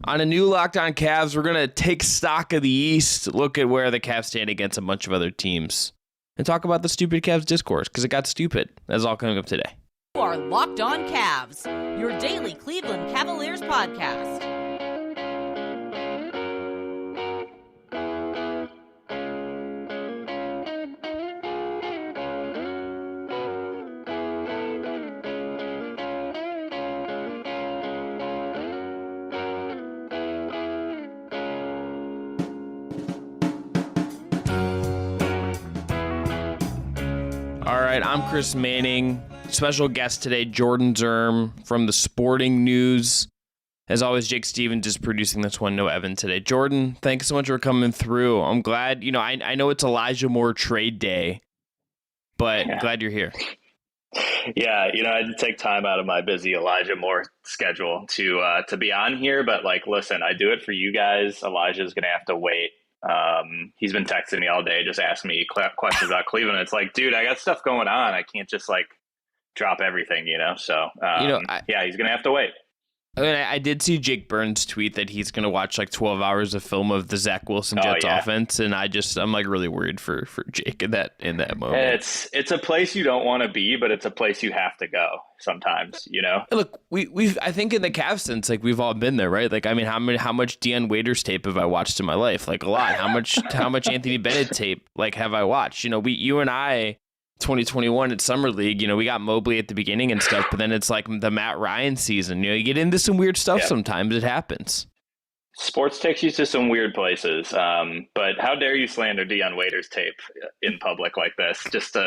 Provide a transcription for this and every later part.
On a new Locked On Cavs, we're going to take stock of the East, look at where the Cavs stand against a bunch of other teams, and talk about the stupid Cavs discourse, because it got stupid. That's all coming up today. You are Locked On Cavs, your daily Cleveland Cavaliers podcast. All right, I'm Chris Manning. Special guest today, Jordan Zirm from the Sporting News. As always, Jake Stevens is producing this one. No Evan today. Jordan, thanks so much for coming through. I'm glad, I know it's Elijah Moore trade day, but glad you're here. Yeah, I had to take time out of my busy Elijah Moore schedule to be on here. But listen, I do it for you guys. Elijah's going to have to wait. He's been texting me all day, just asking me questions about Cleveland. It's like, dude, I got stuff going on. I can't just drop everything, So, he's going to have to wait. I mean, I did see Jake Burns tweet that he's going to watch 12 hours of film of the Zach Wilson Jets offense. And I'm really worried for Jake in that moment. It's a place you don't want to be, but it's a place you have to go sometimes, Look, we've I think in the Cavs sense, we've all been there, right? How much Deion Waiters tape have I watched in my life? A lot. How much Anthony Bennett tape have I watched? You and I 2021 at Summer League, we got Mobley at the beginning and stuff, but then it's the Matt Ryan season. You get into some weird stuff sometimes. It happens. Sports takes you to some weird places, but how dare you slander Deion Waiters tape in public like this? Just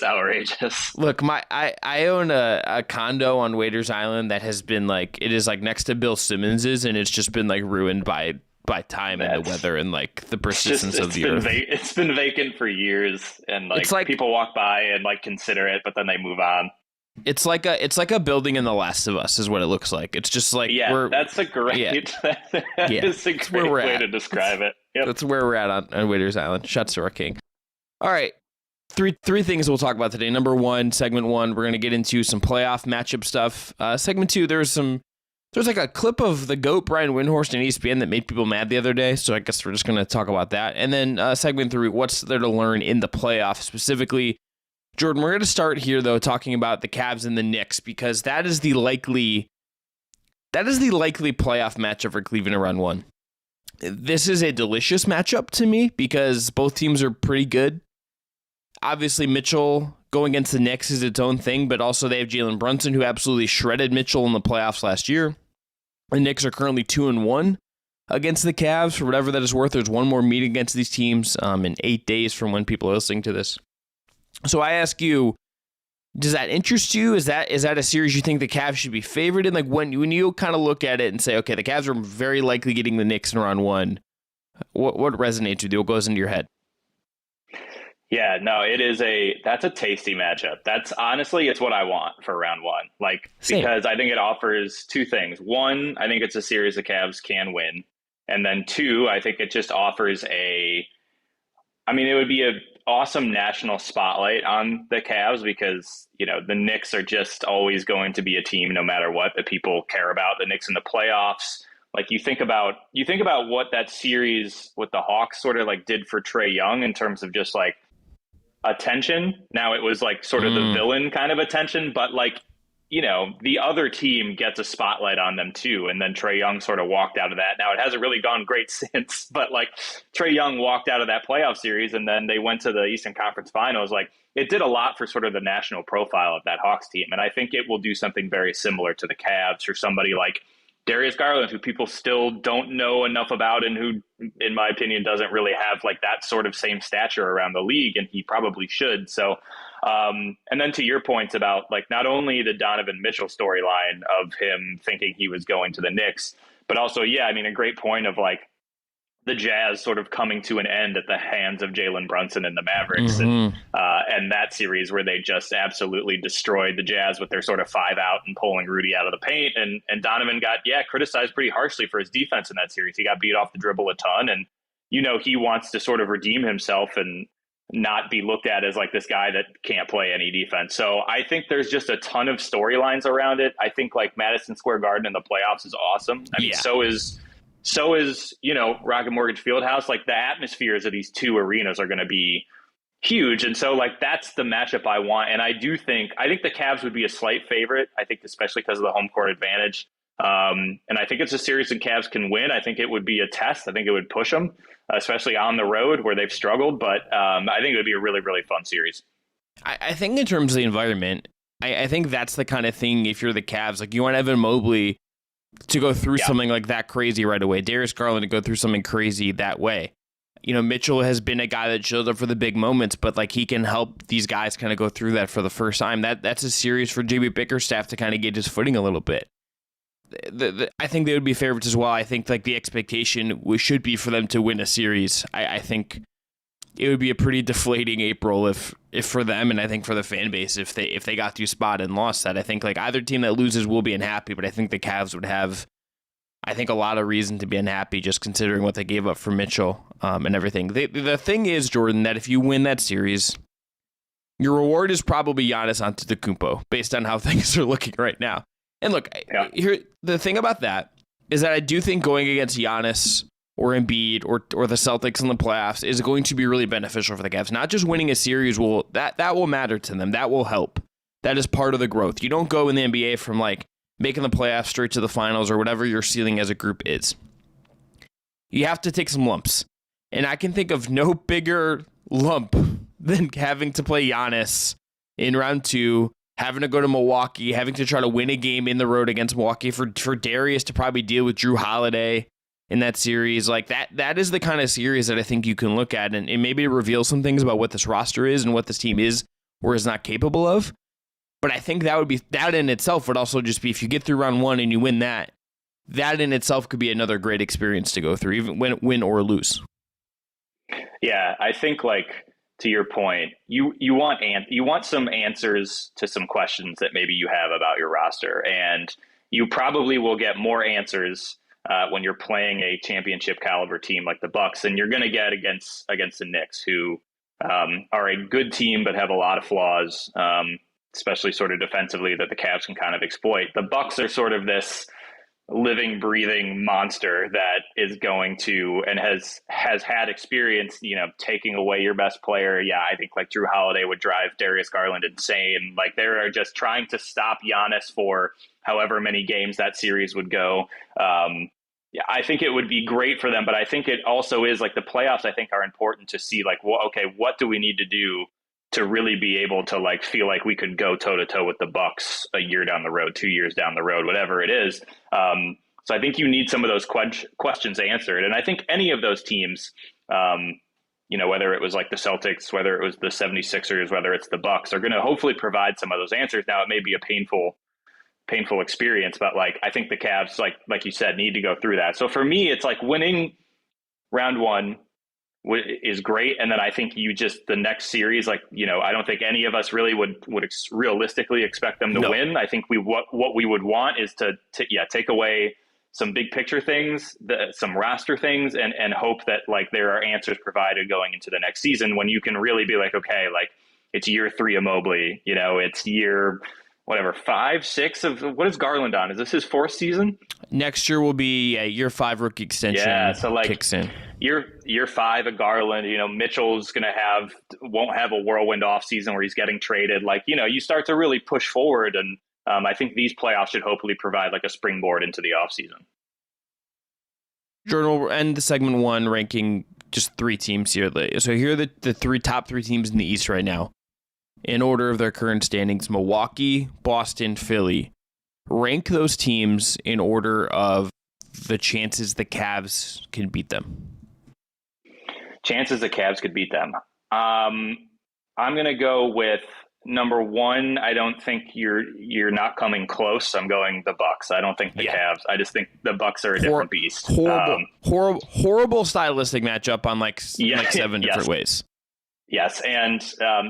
outrageous. Look, I own a condo on Waiters Island that has been it is next to Bill Simmons's, and it's just been ruined by time and the weather and the persistence of the earth. It's been vacant for years, and people walk by and consider it, but then they move on. It's like a building in The Last of Us is what it looks like. It's just that's a great that's a great way to describe it. Yep. That's where we're at on Waiters Island. Shots to our king. All right. Three things we'll talk about today. Number one, segment one, we're going to get into some playoff matchup stuff. Segment two, there's a clip of the GOAT Brian Windhorst and ESPN that made people mad the other day, so I guess we're just going to talk about that. And then segment three, what's there to learn in the playoffs specifically? Jordan, we're going to start here, though, talking about the Cavs and the Knicks, because that is the likely playoff matchup for Cleveland in round one. This is a delicious matchup to me because both teams are pretty good. Obviously, Mitchell going against the Knicks is its own thing, but also they have Jalen Brunson, who absolutely shredded Mitchell in the playoffs last year. The Knicks are currently 2-1 against the Cavs. For whatever that is worth, there's one more meeting against these teams in 8 days from when people are listening to this. So I ask you, does that interest you? Is that a series you think the Cavs should be favored in? When you kind of look at it and say, okay, the Cavs are very likely getting the Knicks in round one, what resonates with you? What goes into your head? Yeah, no, that's a tasty matchup. That's honestly, it's what I want for round one. Because I think it offers two things. One, I think it's a series the Cavs can win. And then two, I think it just offers it would be an awesome national spotlight on the Cavs because, the Knicks are just always going to be a team no matter what that people care about. The Knicks in the playoffs. You think about what that series with the Hawks sort of did for Trae Young in terms of just attention. Now it was sort of the villain kind of attention, but the other team gets a spotlight on them too. And then Trae Young sort of walked out of that. Now it hasn't really gone great since, but Trae Young walked out of that playoff series and then they went to the Eastern Conference Finals. It did a lot for sort of the national profile of that Hawks team. And I think it will do something very similar to the Cavs or somebody like Darius Garland, who people still don't know enough about and who, in my opinion, doesn't really have that sort of same stature around the league, and he probably should. So, and then to your points about not only the Donovan Mitchell storyline of him thinking he was going to the Knicks, but also, a great point of the Jazz sort of coming to an end at the hands of Jalen Brunson and the Mavericks, and that series where they just absolutely destroyed the Jazz with their sort of 5-out and pulling Rudy out of the paint. And Donovan got criticized pretty harshly for his defense in that series. He got beat off the dribble a ton, and he wants to sort of redeem himself and not be looked at as this guy that can't play any defense. So I think there's just a ton of storylines around it. I think Madison Square Garden in the playoffs is awesome. So is So is, Rocket Mortgage Fieldhouse. Like, the atmospheres of these two arenas are going to be huge. And so, like, that's the matchup I want. And I think the Cavs would be a slight favorite. I think especially because of the home court advantage. And I think it's a series the Cavs can win. I think it would be a test. I think it would push them, especially on the road where they've struggled. But I think it would be a really, really fun series. I think in terms of the environment, I think that's the kind of thing, if you're the Cavs, like, you want Evan Mobley to go through something like that crazy right away. Darius Garland to go through something crazy that way. Mitchell has been a guy that shows up for the big moments, but like, he can help these guys kind of go through that for the first time. That's a series for JB Bickerstaff to kind of get his footing a little bit. I think they would be favorites as well. I think like the expectation should be for them to win a series. I think it would be a pretty deflating April if for them, and I think for the fan base if they got through spot and lost that. I think like either team that loses will be unhappy, but I think the Cavs would have, I think, a lot of reason to be unhappy just considering what they gave up for Mitchell and everything. The thing is, Jordan, that if you win that series, your reward is probably Giannis Antetokounmpo based on how things are looking right now. And look, here the thing about that is that I do think going against Giannis or Embiid or the Celtics in the playoffs is going to be really beneficial for the Cavs. Not just winning a series that will matter to them. That will help. That is part of the growth. You don't go in the NBA from like making the playoffs straight to the finals or whatever your ceiling as a group is. You have to take some lumps. And I can think of no bigger lump than having to play Giannis in round 2, having to go to Milwaukee, having to try to win a game in the road against Milwaukee, for Darius to probably deal with Drew Holiday in that series. Like that is the kind of series that I think you can look at and maybe reveal some things about what this roster is and what this team is or is not capable of. But I think that in itself would also just be, if you get through round 1 and you win that in itself could be another great experience to go through, even win or lose. Yeah, I think, like, to your point, you want some answers to some questions that maybe you have about your roster, and you probably will get more answers when you're playing a championship caliber team like the Bucks, and you're going to get against the Knicks, who are a good team but have a lot of flaws, especially sort of defensively, that the Cavs can kind of exploit. The Bucks are sort of this living, breathing monster that is going to and has had experience, taking away your best player. Yeah, I think like Drew Holiday would drive Darius Garland insane. Like, they're just trying to stop Giannis for however many games that series would go. Yeah, I think it would be great for them, but I think it also is like the playoffs, I think, are important to see, like, well, okay, what do we need to do to really be able to like feel like we could go toe to toe with the Bucks a year down the road, 2 years down the road, whatever it is. So I think you need some of those questions answered. And I think any of those teams, whether it was like the Celtics, whether it was the 76ers, whether it's the Bucks, are going to hopefully provide some of those answers. Now, it may be a painful experience, but like, I think the Cavs, like you said, need to go through that. So for me, it's like winning round 1 is great. And then I think the next series, like, I don't think any of us really would realistically expect them to win. I think what we would want is to take away some big picture things, some roster things, and hope that like there are answers provided going into the next season, when you can really be like, okay, like, it's year 3 of Mobley, it's year 5, 6 of, what is Garland on? Is this his 4th season? Next year will be a year 5 rookie extension. Yeah, so like kicks in. Year 5 of Garland, Mitchell's won't have a whirlwind offseason where he's getting traded. Like, you start to really push forward, and I think these playoffs should hopefully provide like a springboard into the offseason. Jordan, we'll end the segment 1 ranking just 3 teams here. So here are the top 3 teams in the East right now, in order of their current standings: Milwaukee, Boston, Philly. Rank those teams in order of the chances the Cavs can beat them. Chances the Cavs could beat them. I'm going to go with number 1. I don't think you're not coming close. I'm going the Bucks. I don't think the Cavs. I just think the Bucks are a different beast. Horrible stylistic matchup on like 7 different ways. Yes, and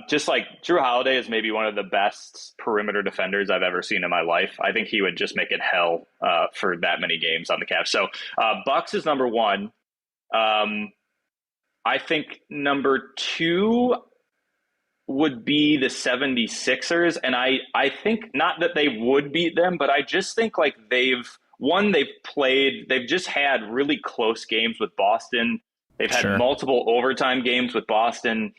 just like Drew Holiday is maybe one of the best perimeter defenders I've ever seen in my life. I think he would just make it hell for that many games on the Cavs. So Bucks is number 1. I think number 2 would be the 76ers. And I think not that they would beat them, but I just think like they've they've just had really close games with Boston. They've had Sure. multiple overtime games with Boston.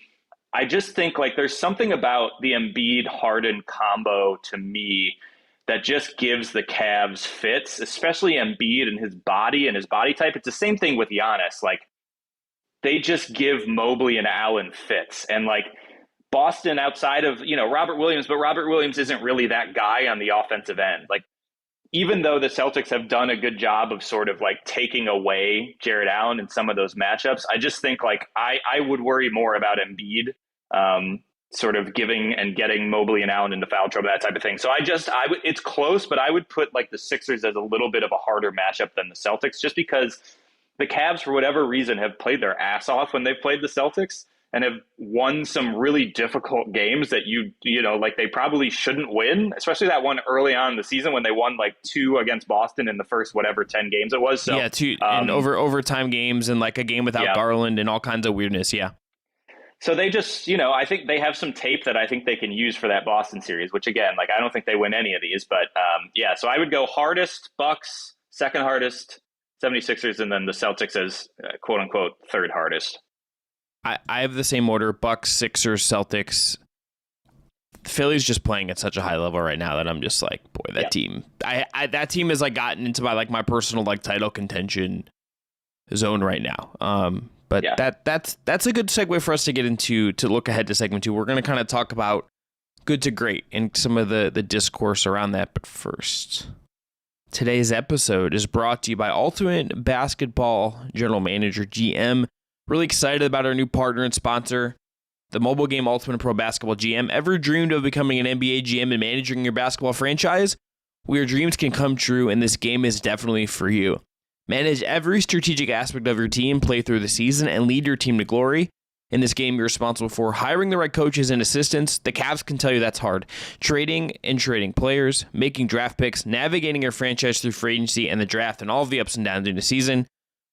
I just think like there's something about the Embiid-Harden combo to me that just gives the Cavs fits, especially Embiid and his body type. It's the same thing with Giannis. Like they just give Mobley and Allen fits. And like Boston outside of, Robert Williams, but Robert Williams isn't really that guy on the offensive end. Like even though the Celtics have done a good job of sort of like taking away Jared Allen in some of those matchups, I just think like I would worry more about Embiid sort of giving and getting Mobley and Allen into foul trouble, that type of thing. So it's close, but I would put like the Sixers as a little bit of a harder matchup than the Celtics, just because the Cavs, for whatever reason, have played their ass off when they've played the Celtics and have won some really difficult games that like they probably shouldn't win, especially that one early on in the season when they won like 2 against Boston in the first 10 games it was. So, yeah, 2 and overtime games and like a game without Garland and all kinds of weirdness. Yeah. So they just, I think they have some tape that I think they can use for that Boston series, which again, like I don't think they win any of these, but so I would go hardest Bucks, second hardest 76ers, and then the Celtics as quote unquote third hardest. I have the same order: Bucks, Sixers, Celtics. Philly's just playing at such a high level right now that I'm just like, boy, that team. That team has like gotten into my personal like title contention zone right now. But that's a good segue for us to get into to look ahead to segment 2. We're going to kind of talk about good to great and some of the discourse around that. But first, today's episode is brought to you by Ultimate Basketball General Manager GM. Really excited about our new partner and sponsor, the mobile game Ultimate Pro Basketball GM. Ever dreamed of becoming an NBA GM and managing your basketball franchise? Well, your dreams can come true, and this game is definitely for you. Manage every strategic aspect of your team, play through the season, and lead your team to glory. In this game, you're responsible for hiring the right coaches and assistants. The Cavs can tell you that's hard. Trading players, making draft picks, navigating your franchise through free agency and the draft, and all of the ups and downs during the season.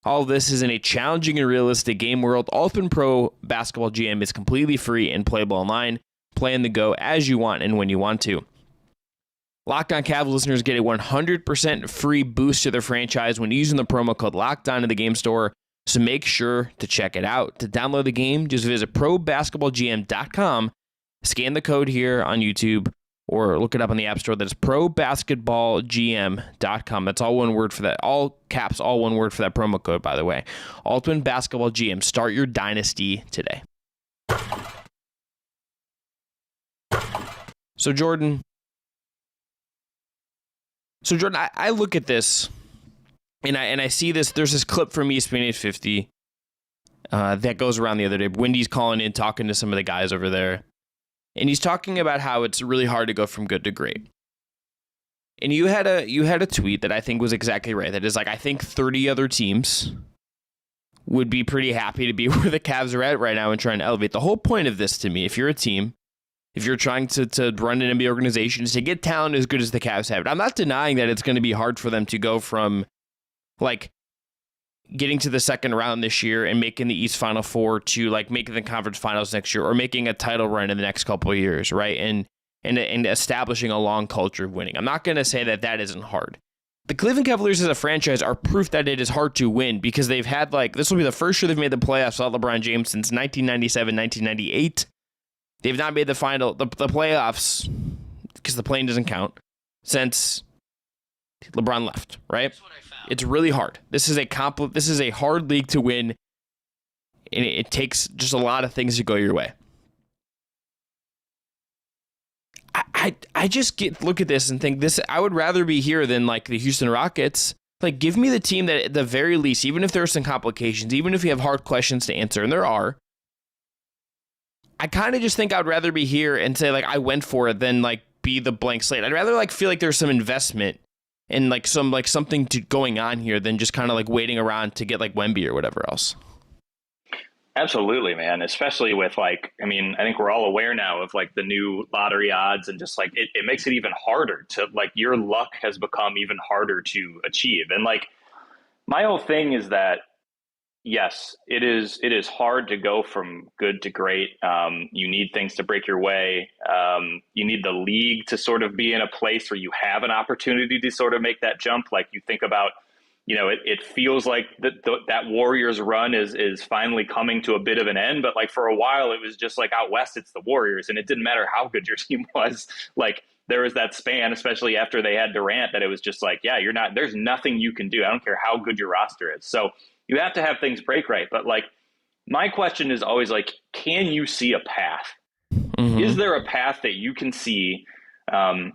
All of this is in a challenging and realistic game world. Ultimate Pro Basketball GM is completely free and playable online. Play on the go as you want and when you want to. Locked On Cavs listeners get a 100% free boost to their franchise when using the promo code LOCKEDON in the game store, so make sure to check it out. To download the game, just visit probasketballgm.com, scan the code here on YouTube, or look it up on the App Store. That's probasketballgm.com. That's all one word for that. All caps, all one word for that promo code, by the way. Ultimate Basketball GM. Start your dynasty today. So, Jordan, I look at this, and I see this. There's this clip from ESPN 850 that goes around the other day. Wendy's calling in, talking to some of the guys over there, and he's talking about how it's really hard to go from good to great. And you had a tweet that I think was exactly right. That is like, I think 30 other teams would be pretty happy to be where the Cavs are at right now and trying to elevate. The whole point of this to me, if you're a team, if you're trying to run an NBA organization, is to get talent as good as the Cavs have. I'm not denying that it's going to be hard for them to go from like getting to the second round this year and making the East Final Four to like making the conference finals next year or making a title run in the next couple of years, right? And establishing a long culture of winning. I'm not going to say that isn't hard. The Cleveland Cavaliers as a franchise are proof that it is hard to win because they've had this will be the first year they've made the playoffs without LeBron James since 1997, 1998. They've not made the playoffs, because the play-in doesn't count, since LeBron left, right? It's really hard. This is a hard league to win, and it takes just a lot of things to go your way. I just look at this and think this. I would rather be here than like the Houston Rockets. Like, give me the team that at the very least, even if there are some complications, even if you have hard questions to answer, and there are, I kind of just think I'd rather be here and say, like, I went for it than, like, be the blank slate. I'd rather, like, feel like there's some investment and, like, something going on here than just kind of, like, waiting around to get, like, Wemby or whatever else. Absolutely, man. Especially with, like, I mean, I think we're all aware now of, like, the new lottery odds and just, like, it makes it even harder to, like, your luck has become even harder to achieve. And, like, my whole thing is that, yes, it is hard to go from good to great. You need things to break your way. You need the league to sort of be in a place where you have an opportunity to sort of make that jump. Like you think about it feels like that Warriors run is finally coming to a bit of an end. But like for a while, it was just like out West, it's the Warriors, and it didn't matter how good your team was. Like there was that span, especially after they had Durant, that it was just like, yeah, there's nothing you can do. I don't care how good your roster is. So you have to have things break right. But like my question is always like, can you see a path? Mm-hmm. Is there a path that you can see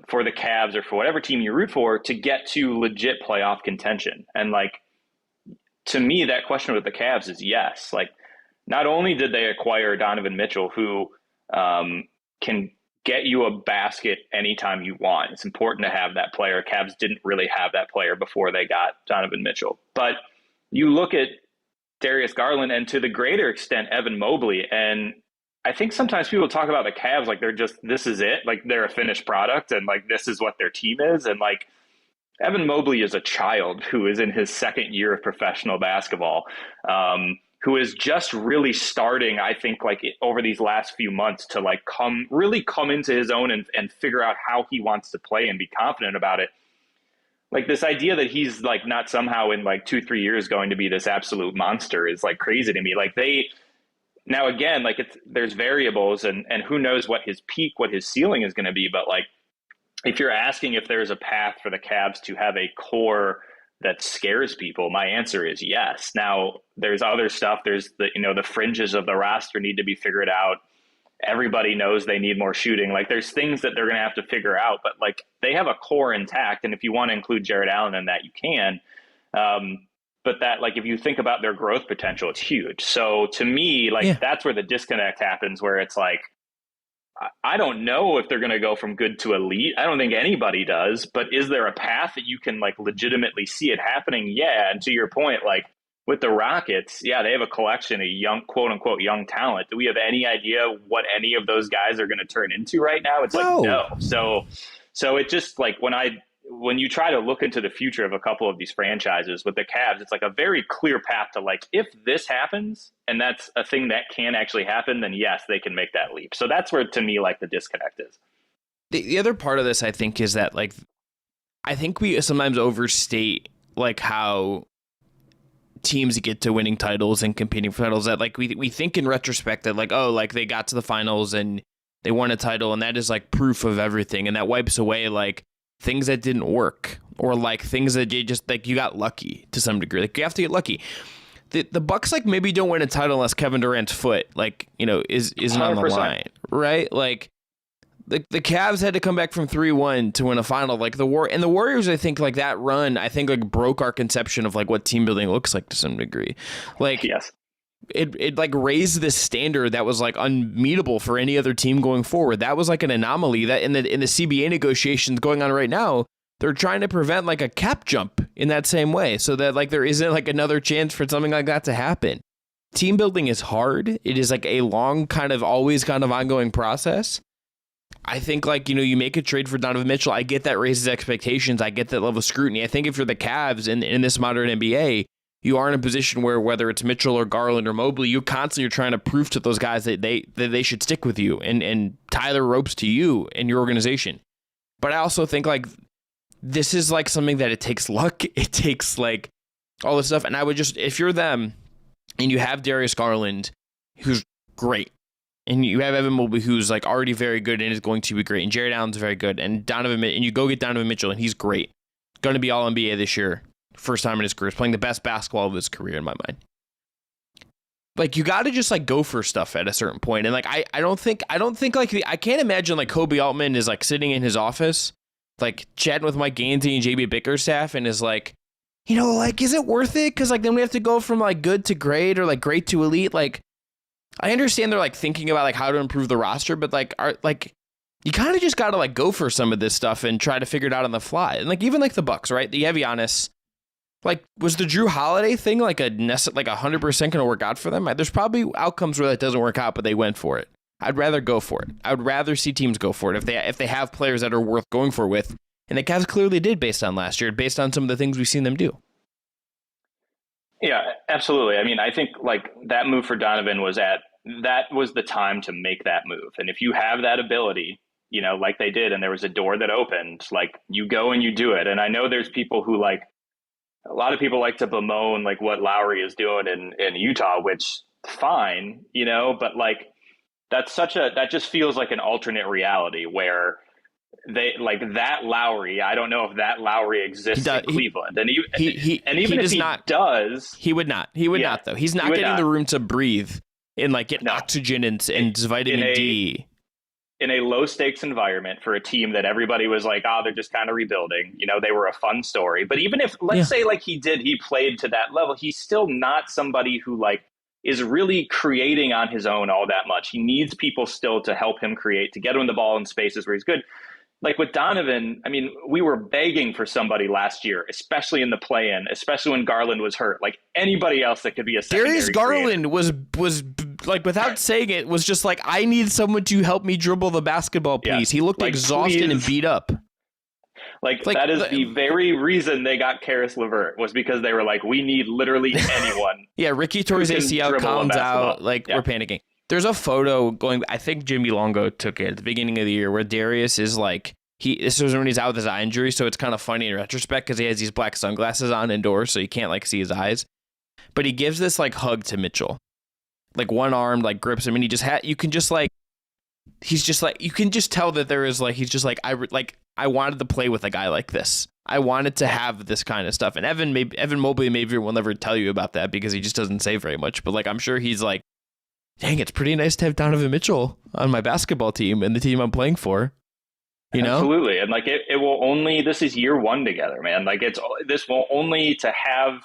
for the Cavs or for whatever team you root for to get to legit playoff contention? And like, to me, that question with the Cavs is yes. Like, not only did they acquire Donovan Mitchell, who can get you a basket anytime you want. It's important to have that player. Cavs didn't really have that player before they got Donovan Mitchell. But you look at Darius Garland and to the greater extent, Evan Mobley, and I think sometimes people talk about the Cavs like this is it, like they're a finished product and like this is what their team is. And like Evan Mobley is a child who is in his second year of professional basketball, who is just really starting, I think, like over these last few months to like come into his own and figure out how he wants to play and be confident about it. Like this idea that he's like not somehow in like 2-3 years going to be this absolute monster is like crazy to me. Like now again, like there's variables and who knows what his peak, what his ceiling is going to be. But like, if you're asking if there's a path for the Cavs to have a core that scares people, my answer is yes. Now there's other stuff. There's the fringes of the roster need to be figured out. Everybody knows they need more shooting. Like there's things that they're going to have to figure out, but like they have a core intact. And if you want to include Jared Allen in that, you can. But that, like, if you think about their growth potential, it's huge. So to me, like, that's where the disconnect happens, where it's like, I don't know if they're going to go from good to elite. I don't think anybody does, but is there a path that you can like legitimately see it happening? Yeah. And to your point, like with the Rockets, yeah, they have a collection of young, quote unquote, young talent. Do we have any idea what any of those guys are going to turn into right now? It's like, no. So it just like when you try to look into the future of a couple of these franchises with the Cavs, it's like a very clear path to like, if this happens and that's a thing that can actually happen, then yes, they can make that leap. So that's where, to me, like the disconnect is. The other part of this, I think, is that like, I think we sometimes overstate like how teams get to winning titles and competing for titles. That like we think in retrospect that like, oh, like they got to the finals and they won a title and that is like proof of everything. And that wipes away like things that didn't work or like things that you just like you got lucky to some degree. Like you have to get lucky. The Bucks like maybe don't win a title unless Kevin Durant's foot like isn't on the line, right? Like the Cavs had to come back from 3-1 to win a final. Like the Warriors, I think like that run, I think like broke our conception of like what team building looks like to some degree. Like yes. It like raised this standard that was like unmeetable for any other team going forward. That was like an anomaly that in the CBA negotiations going on right now, they're trying to prevent like a cap jump in that same way so that like there isn't like another chance for something like that to happen. Team building is hard. It is like a long always kind of ongoing process. I think like, you make a trade for Donovan Mitchell. I get that raises expectations. I get that level of scrutiny. I think if you're the Cavs in this modern NBA, you are in a position where whether it's Mitchell or Garland or Mobley, you constantly are trying to prove to those guys that they should stick with you and tie their ropes to you and your organization. But I also think like this is like something that it takes luck. It takes like all this stuff. And I would just, if you're them and you have Darius Garland, who's great, and you have Evan Mobley, who's like already very good and is going to be great, and Jared Allen's very good, and you go get Donovan Mitchell and he's great, going to be all NBA this year. First time in his career, playing the best basketball of his career in my mind. Like you got to just like go for stuff at a certain point. And like, I don't think like I can't imagine like Kobe Altman is like sitting in his office, like chatting with Mike Gansey and JB Bickerstaff and is like, like, is it worth it? Cause like, then we have to go from like good to great or like great to elite. Like I understand they're like thinking about like how to improve the roster, but like, you kind of just got to like go for some of this stuff and try to figure it out on the fly. And like, even like the Bucks, right? You have Giannis. Like, was the Drew Holiday thing like 100% going to work out for them? There's probably outcomes where that doesn't work out, but they went for it. I'd rather go for it. I would rather see teams go for it if they have players that are worth going for with. And the Cavs clearly did based on last year, based on some of the things we've seen them do. Yeah, absolutely. I mean, I think like that move for Donovan was the time to make that move. And if you have that ability, like they did, and there was a door that opened, like you go and you do it. And I know there's people who like a lot of people like to bemoan like what Lowry is doing in Utah, which fine, but like that just feels like an alternate reality where they like that Lowry. I don't know if that Lowry exists in Cleveland, and even if he does, he would not. He would not though. He's not getting the room to breathe and like get oxygen and vitamin D. In a low stakes environment for a team that everybody was like, oh, they're just kind of rebuilding. They were a fun story. But even if, let's say like he played to that level, he's still not somebody who like is really creating on his own all that much. He needs people still to help him create, to get him the ball in spaces where he's good. Like with Donovan, I mean, we were begging for somebody last year, especially in the play-in, especially when Garland was hurt. Like anybody else that could be a secondary Darius Garland was like, without saying it, was just like, I need someone to help me dribble the basketball, please. He looked like, exhausted and beat up. Like that is the very reason they got Karis LeVert, was because they were like, we need literally anyone. Yeah, Ricky tore his ACL, Collins out. Like, we're panicking. There's a photo going, I think Jimmy Longo took it at the beginning of the year, where Darius is like, this was when he's out with his eye injury, so it's kind of funny in retrospect because he has these black sunglasses on indoors, so you can't like see his eyes. But he gives this like hug to Mitchell, like one arm like grips him, and he just you can just like, he's just like, you can just tell that there is like, he's just like, I wanted to play with a guy like this. I wanted to have this kind of stuff. And Evan Mobley maybe will never tell you about that because he just doesn't say very much. But like, I'm sure he's like, dang, it's pretty nice to have Donovan Mitchell on my basketball team and the team I'm playing for. Absolutely. And like it will only, this is year one together, man. Like this will only to have,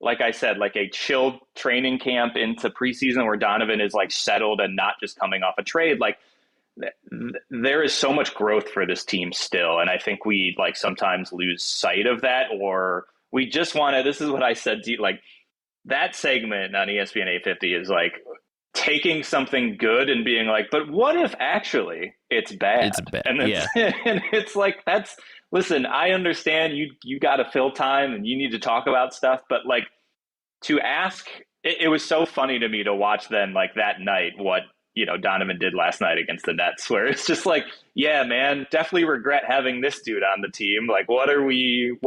like I said, like a chilled training camp into preseason where Donovan is like settled and not just coming off a trade. Like there is so much growth for this team still. And I think we like sometimes lose sight of that, or we just want to, this is what I said to you, like that segment on ESPN 850 is like taking something good and being like, but what if actually it's bad? It's bad. And and it's like, listen, I understand you got to fill time and you need to talk about stuff, but like to ask, it was so funny to me to watch then like that night, what, Donovan did last night against the Nets, where it's just like, yeah, man, definitely regret having this dude on the team. Like, what are we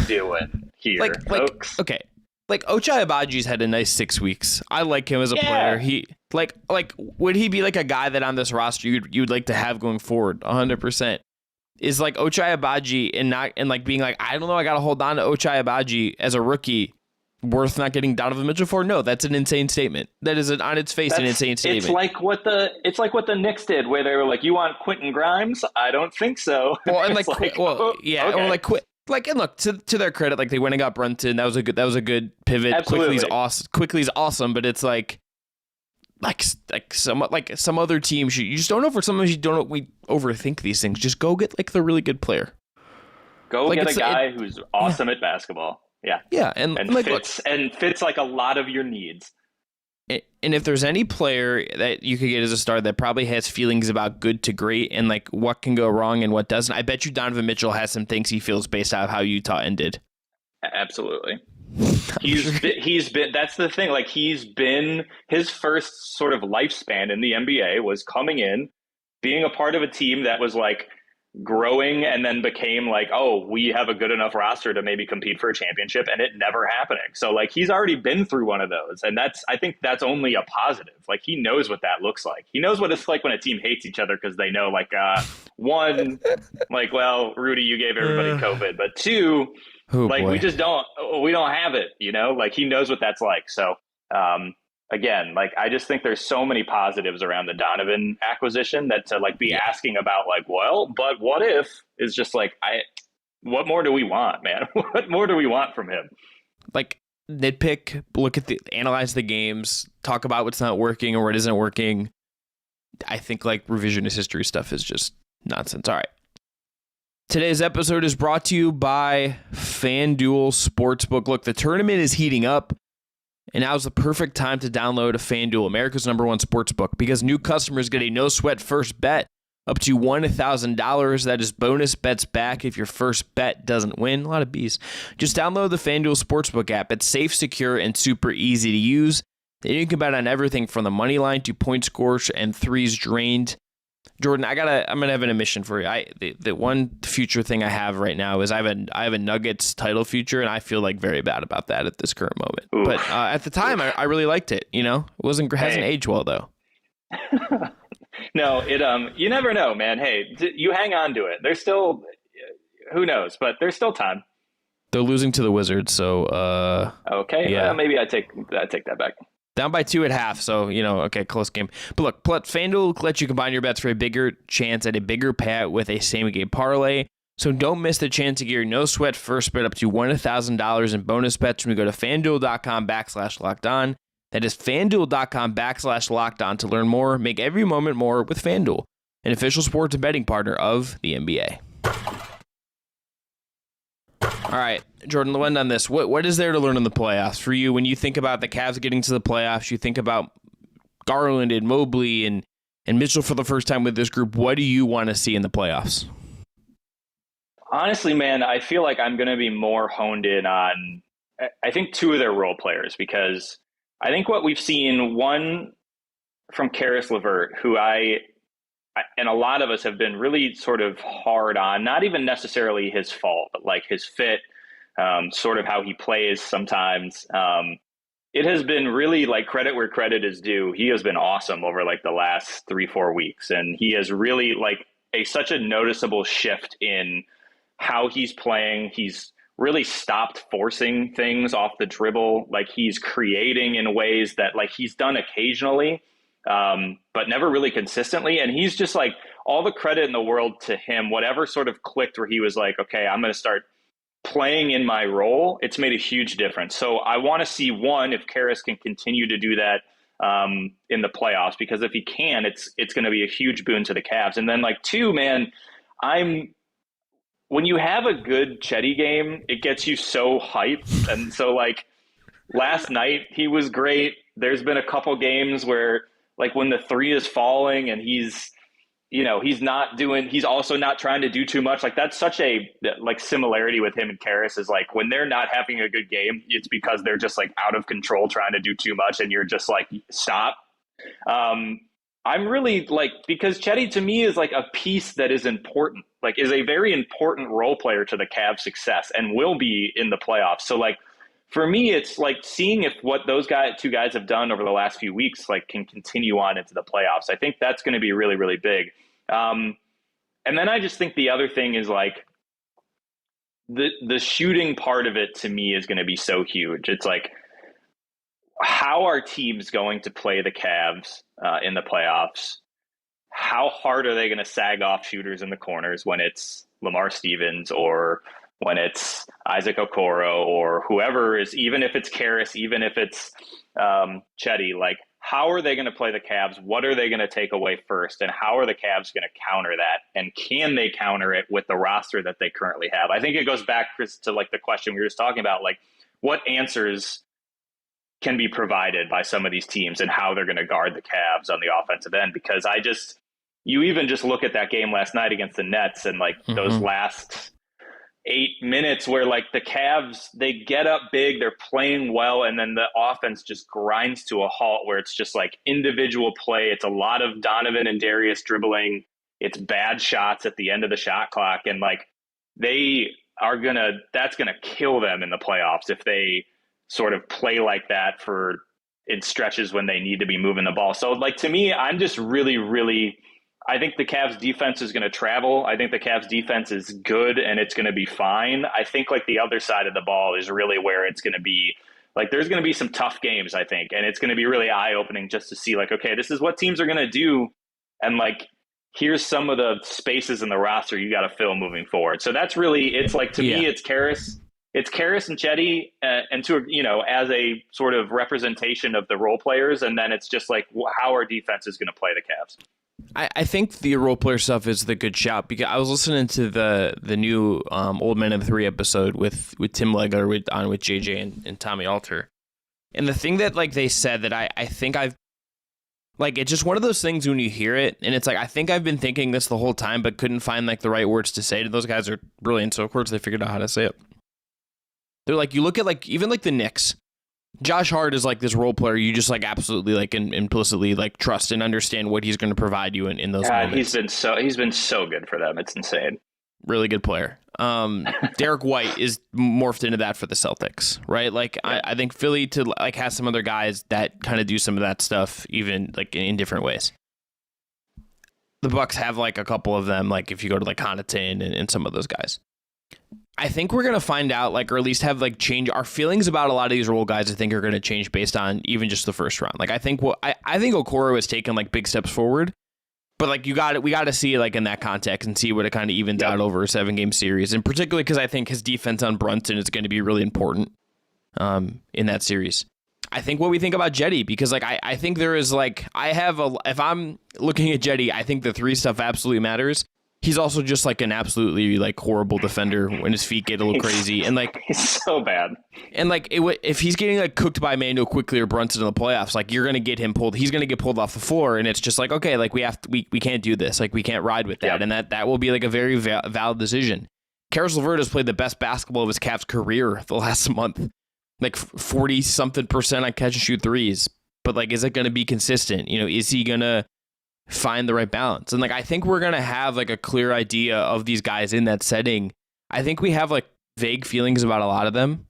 doing here, folks? Okay. Like Ochai Abaji's had a nice 6 weeks. I like him as a player. He like would he be like a guy that on this roster you'd like to have going forward? 100%. Is like Ochai Abaji and like being like, I don't know, I got to hold on to Ochai Abaji as a rookie, worth not getting Donovan Mitchell for? No, that's an insane statement. That is on its face an insane statement. It's like what the Knicks did, where they were like, you want Quentin Grimes? I don't think so. Well, and like, okay. Or like Like, and look, to their credit, like they went and got Brunson. That was a good pivot. Absolutely. Quickly's awesome, but it's like some other teams, you just don't know. For sometimes you don't. We overthink these things. Just go get like the really good player. Go like, get a guy who's awesome at basketball. Yeah. Yeah, and like fits like a lot of your needs. And if there's any player that you could get as a star that probably has feelings about good to great and like what can go wrong and what doesn't, I bet you Donovan Mitchell has some things he feels based out of how Utah ended. Absolutely. He's been that's the thing. Like he's been, his first sort of lifespan in the NBA was coming in, being a part of a team that was like growing and then became like, oh, we have a good enough roster to maybe compete for a championship, and it never happening. So like he's already been through one of those, and I think that's only a positive. Like he knows what that looks like. He knows what it's like when a team hates each other because they know like one, like, well, Rudy, you gave everybody COVID, but two, we don't have it, like he knows what that's like. So again, like I just think there's so many positives around the Donovan acquisition that to like be asking about like, well, but what if is just like, what more do we want, man? What more do we want from him? Like nitpick, analyze the games, talk about what's not working or what isn't working. I think like revisionist history stuff is just nonsense. All right. Today's episode is brought to you by FanDuel Sportsbook. Look, the tournament is heating up. And now's the perfect time to download a FanDuel, America's #1 sportsbook, because new customers get a no-sweat first bet up to $1,000. That is bonus bets back if your first bet doesn't win. A lot of B's. Just download the FanDuel Sportsbook app. It's safe, secure, and super easy to use. And you can bet on everything from the money line to point scores and threes drained. Jordan, I'm gonna have an admission for you. The one future thing I have right now is I have a Nuggets title future, and I feel like very bad about that at this current moment. Oof. But at the time, I really liked it. You know, it hasn't aged well though. No, you never know, man. Hey, you hang on to it. There's still, who knows, but there's still time. They're losing to the Wizards, so okay, yeah. Maybe I take that back. Down by 2 at half, so, okay, close game. But look, FanDuel lets you combine your bets for a bigger chance at a bigger payout with a same-game parlay. So don't miss the chance to get your no-sweat first bet up to $1,000 in bonus bets when you go to FanDuel.com/LockedOn. That is FanDuel.com/LockedOn to learn more. Make every moment more with FanDuel, an official sports and betting partner of the NBA. All right, Jordan, we'll end on this. What is there to learn in the playoffs for you? When you think about the Cavs getting to the playoffs, you think about Garland and Mobley and Mitchell for the first time with this group. What do you want to see in the playoffs? Honestly, man, I feel like I'm going to be more honed in on, I think, 2 of their role players, because I think what we've seen, one from Karis LeVert, who and a lot of us have been really sort of hard on, not even necessarily his fault, but like his fit, sort of how he plays sometimes. It has been really like credit where credit is due. He has been awesome over like the last 3-4 weeks. And he has really like such a noticeable shift in how he's playing. He's really stopped forcing things off the dribble. Like he's creating in ways that like he's done occasionally, but never really consistently. And he's just like, all the credit in the world to him, whatever sort of clicked where he was like, okay, I'm going to start playing in my role. It's made a huge difference. So I want to see, one, if Karis can continue to do that in the playoffs, because if he can, it's going to be a huge boon to the Cavs. And then like 2, man, when you have a good Chetty game, it gets you so hyped. And so like last night, he was great. There's been a couple games where like when the 3 is falling and he's also not trying to do too much. Like that's such a like similarity with him and Karis, is like when they're not having a good game, it's because they're just like out of control trying to do too much. And you're just like, stop. I'm really like, because Chetty to me is like a piece that is important, like is a very important role player to the Cavs' success and will be in the playoffs. So like, for me, it's like seeing if what those 2 guys have done over the last few weeks, like can continue on into the playoffs. I think that's going to be really, really big. And then I just think the other thing is like the shooting part of it to me is going to be so huge. It's like, how are teams going to play the Cavs in the playoffs? How hard are they going to sag off shooters in the corners when it's Lamar Stevens or when it's Isaac Okoro or whoever is, even if it's Karis, even if it's Chetty, like how are they going to play the Cavs? What are they going to take away first? And how are the Cavs going to counter that? And can they counter it with the roster that they currently have? I think it goes back, Chris, to like the question we were just talking about, like what answers can be provided by some of these teams and how they're going to guard the Cavs on the offensive end. Because you even just look at that game last night against the Nets and like those last 8 minutes where like the Cavs, they get up big, they're playing well, and then the offense just grinds to a halt where it's just like individual play. It's a lot of Donovan and Darius dribbling. It's bad shots at the end of the shot clock. And like that's going to kill them in the playoffs if they sort of play like that in stretches when they need to be moving the ball. So like, to me, I'm just really, really, I think the Cavs defense is going to travel. I think the Cavs defense is good and it's going to be fine. I think like the other side of the ball is really where it's going to be like, there's going to be some tough games, I think. And it's going to be really eye opening just to see like, okay, this is what teams are going to do. And like, here's some of the spaces in the roster you got to fill moving forward. So that's really, it's like, to me, it's Karis and Chetty and to, as a sort of representation of the role players. And then it's just like how our defense is going to play the Cavs. I think the role player stuff is the good shout, because I was listening to the new Old Men of 3 episode with Tim Legler with JJ and Tommy Alter. And the thing that like they said that I think I've like, it's just one of those things when you hear it and it's like, I think I've been thinking this the whole time, but couldn't find like the right words to say. Those guys are brilliant. So of course they figured out how to say it. They're like, you look at like, even like the Knicks, Josh Hart is like this role player you just like absolutely like implicitly like trust and understand what he's going to provide you in those moments. He's been so good for them. It's insane. Really good player. Derek White is morphed into that for the Celtics, right? Like I think Philly to like has some other guys that kind of do some of that stuff, even like in different ways. The Bucks have like a couple of them, like if you go to like Connaughton and some of those guys. I think we're going to find out, like, or at least have like change our feelings about a lot of these role guys. I think are going to change based on even just the first round. Like I think I think Okoro has taken like big steps forward. But like we got to see it like in that context and see what it kind of evens out over a 7-game series, and particularly because I think his defense on Brunson is going to be really important in that series. I think what we think about Jetty, because like I think there is like if I'm looking at Jetty, I think the 3 stuff absolutely matters. He's also just like an absolutely like horrible defender when his feet get a little crazy, and like he's so bad. And like if he's getting like cooked by Mando quickly or Brunson in the playoffs, like you're gonna get him pulled. He's gonna get pulled off the floor, and it's just like okay, like we can't do this. Like we can't ride with that, and that will be like a very valid decision. Karis LeVert has played the best basketball of his Cavs career the last month, like 40-something% on catch and shoot threes. But like, is it gonna be consistent? You know, is he gonna find the right balance? And like I think we're gonna have like a clear idea of these guys in that setting. I think we have like vague feelings about a lot of them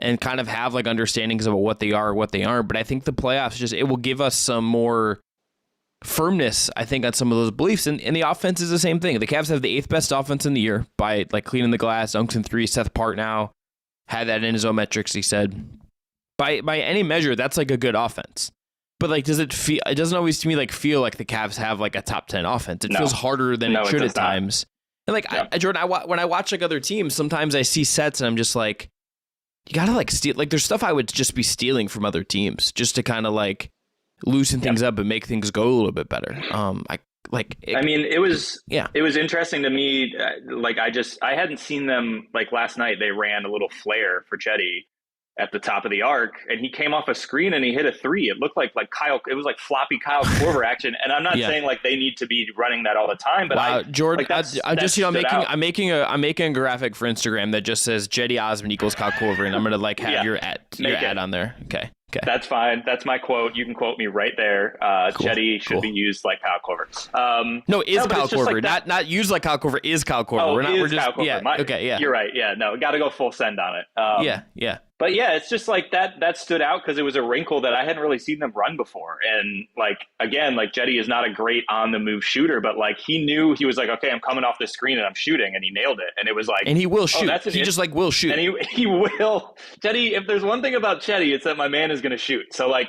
and kind of have like understandings about what they are or what they aren't, but I think the playoffs it will give us some more firmness, I think, on some of those beliefs. And the offense is the same thing. The Cavs have the 8th best offense in the year by like cleaning the glass, dunks and threes. Seth Partnow had that in his own metrics, he said. By any measure, that's like a good offense. But like, does it feel? It doesn't always to me like feel like the Cavs have like a top 10 offense. It feels harder than it should at times. And like, Jordan, when I watch like other teams, sometimes I see sets and I'm just like, you gotta like steal. Like, there's stuff I would just be stealing from other teams just to kind of like loosen things up and make things go a little bit better. It was interesting to me. Like, I hadn't seen them like last night. They ran a little flare for Chetty at the top of the arc, and he came off a screen and he hit a 3. It looked like Kyle. It was like floppy Kyle Korver action. And I'm not saying like they need to be running that all the time, but Jordan, I'm making a graphic for Instagram that just says Jetty Osmond equals Kyle Korver, and I'm gonna like have your ad on there. Okay. That's fine. That's my quote. You can quote me right there. Cool. Jetty should be used like Kyle Korver. Kyle Korver. Like not used like Kyle Korver. Is Kyle Korver. Oh, We're just Kyle Korver. You're right. Yeah, no, got to go full send on it. But yeah, it's just like that stood out because it was a wrinkle that I hadn't really seen them run before. And like, again, like Jetty is not a great on the move shooter, but like he knew, he was like, okay, I'm coming off the screen and I'm shooting, and he nailed it. And it was like, and he will shoot. He just like will shoot. And he will. Jetty, if there's one thing about Jetty, it's that my man is going to shoot. So like,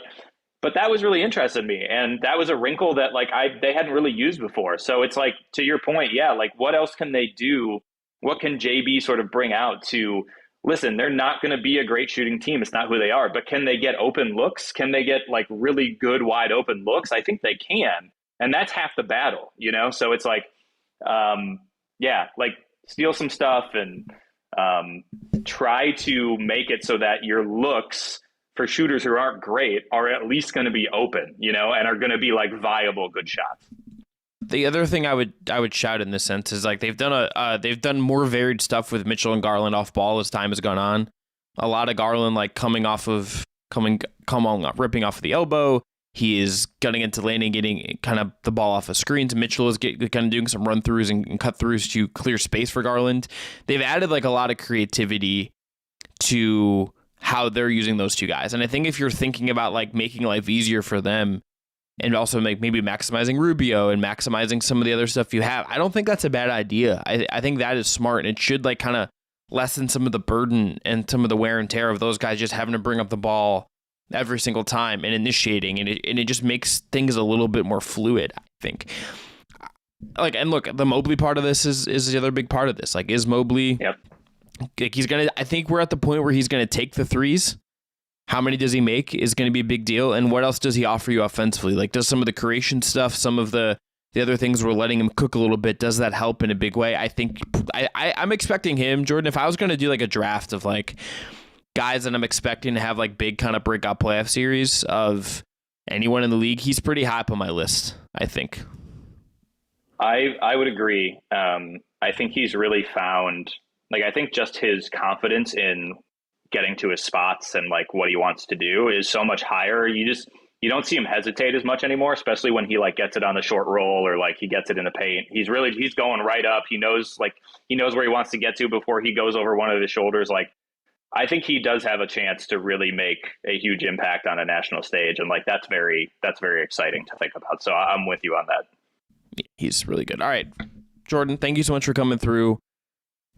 but that was really interesting to me. And that was a wrinkle that like they hadn't really used before. So it's like, to your point, yeah, like what else can they do? What can JB sort of bring out to, listen, they're not going to be a great shooting team. It's not who they are. But can they get open looks? Can they get like really good wide open looks? I think they can. And that's half the battle, you know? So it's like, like steal some stuff and try to make it so that your looks for shooters who aren't great are at least going to be open, you know, and are going to be like viable good shots. The other thing I would shout in this sense is like they've done more varied stuff with Mitchell and Garland off ball as time has gone on. A lot of Garland like ripping off of the elbow. He is getting into landing, getting kind of the ball off of screens. Mitchell is kind of doing some run throughs and cut throughs to clear space for Garland. They've added like a lot of creativity to how they're using those two guys. And I think if you're thinking about like making life easier for them, and also maybe maximizing Rubio and maximizing some of the other stuff you have, I don't think that's a bad idea. I think that is smart, and it should like kind of lessen some of the burden and some of the wear and tear of those guys just having to bring up the ball every single time and initiating, and it just makes things a little bit more fluid, I think. Like, and look, the Mobley part of this is the other big part of this. Like, is Mobley? Yep. Like I think we're at the point where he's gonna take the threes. How many does he make is going to be a big deal. And what else does he offer you offensively? Like, does some of the creation stuff, some of the other things we're letting him cook a little bit, does that help in a big way? I think I'm expecting him, Jordan, if I was going to do like a draft of like guys that I'm expecting to have like big kind of breakout playoff series of anyone in the league, he's pretty high up on my list, I think. I would agree. I think he's really found, like, I think just his confidence in getting to his spots and like what he wants to do is so much higher. You don't see him hesitate as much anymore, especially when he like gets it on the short roll or like he gets it in the paint. He's going right up. He knows where he wants to get to before he goes over one of his shoulders. Like, I think he does have a chance to really make a huge impact on a national stage. And like, that's very exciting to think about. So I'm with you on that. He's really good. All right, Jordan, thank you so much for coming through.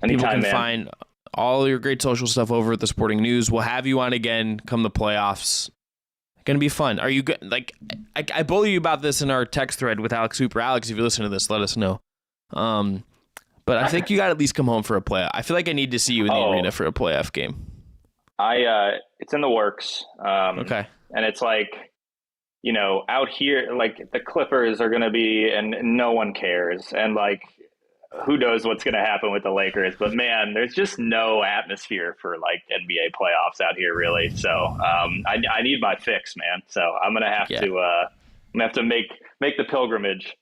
Anytime, People can find all your great social stuff over at the Sporting News. We'll have you on again come the playoffs. Going to be fun. Are you good? Like, I bully you about this in our text thread with Alex Hooper. Alex, if you listen to this, let us know. But I think you got to at least come home for a playoff. I feel like I need to see you in the arena for a playoff game. It's in the works. Okay. And it's like, out here, like the Clippers are going to be, and no one cares. And like, who knows what's going to happen with the Lakers, but man, there's just no atmosphere for like NBA playoffs out here really. So, I need my fix, man. So I'm going to have to make the pilgrimage,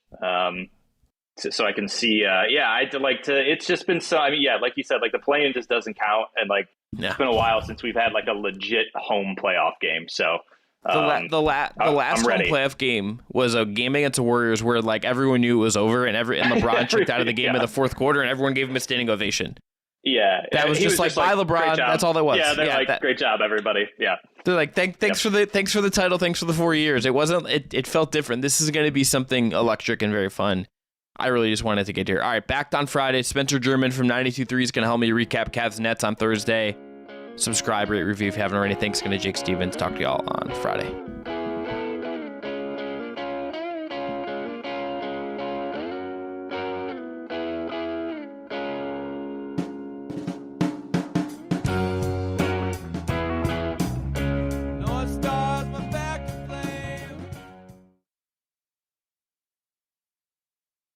so I can see, I'd like to, it's just been so, like you said, like the play-in just doesn't count. And like, it's been a while since we've had like a legit home playoff game. So, the last home playoff game was a game against the Warriors where like everyone knew it was over and LeBron checked out of the game in the fourth quarter and everyone gave him a standing ovation. Yeah. That was just like, bye LeBron. That's all that was. Yeah. They're great job, everybody. Yeah. They're like, thanks for the title. Thanks for the 4 years. It felt different. This is going to be something electric and very fun. I really just wanted to get here. All right. Back on Friday. Spencer German from 92.3 is going to help me recap Cavs Nets on Thursday. Subscribe, rate, review if you haven't already. Thanks again to Jake Stevens. Talk to y'all on Friday.